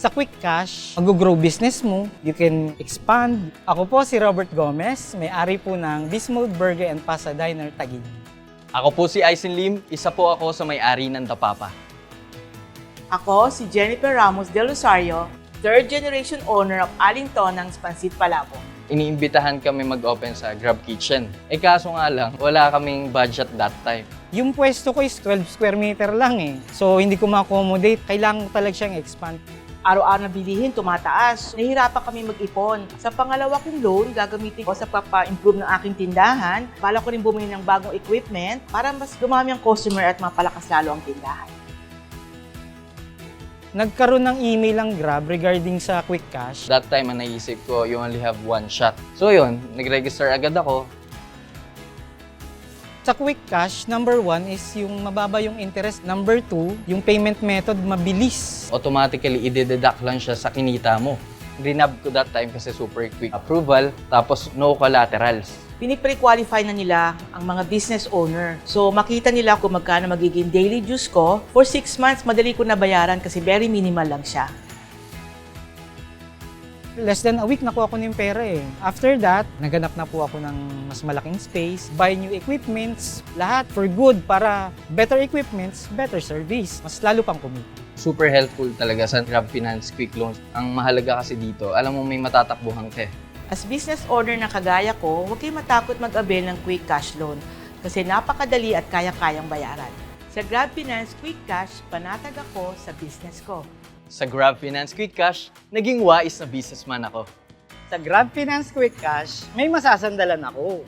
Sa Quick Cash, mag-grow business mo, you can expand. Ako po si Robert Gomez, may-ari po ng Bismode Burger and Pasta Diner Taguig. Ako po si Aisin Lim, isa po ako sa may-ari ng Dapapa. Ako si Jennifer Ramos del Rosario, third generation owner of Alintonang's Pansit Palabo. Iniimbitahan kami mag-open sa Grab Kitchen. Kaso nga lang, wala kaming budget that time. Yung pwesto ko is 12 square meter lang eh. So hindi ko ma-accommodate, kailangan ko talaga siyang expand. Araw-araw na bilihin, tumataas. Nahihirapan kami mag-ipon. Sa pangalawa kong loan, gagamitin ko sa papa-improve ng aking tindahan. Bala ko rin bumili ng bagong equipment para mas dumami ang customer at mapalakas lalo ang tindahan. Nagkaroon ng email ang Grab regarding sa Quick Cash. That time, ang naisip ko, you only have one shot. So yun, nag-register agad ako. Sa Quick Cash, number 1 is yung mababa yung interest. Number 2, yung payment method mabilis. Automatically, i-deduct lang siya sa kinita mo. Grinab ko that time kasi super quick approval, tapos no collaterals. Pinipre-qualify na nila ang mga business owner. So makita nila kung magkano magiging daily dues ko. For 6 months, madali ko na bayaran kasi very minimal lang siya. Less than a week nakuha ko na yung pera eh. After that, naganap na po ako ng mas malaking space, buy new equipments, lahat for good para better equipments, better service. Mas lalo pang kumita. Super helpful talaga sa Grab Finance Quick Loans. Ang mahalaga kasi dito, alam mo may matatakbuhan ka. As business owner na kagaya ko, huwag kayong matakot mag-avail ng Quick Cash Loan kasi napakadali at kaya-kayang bayaran. Sa Grab Finance Quick Cash, panatag ako sa business ko. Sa Grab Finance Quick Cash, naging wais na businessman ako. Sa Grab Finance Quick Cash, may masasandalan ako.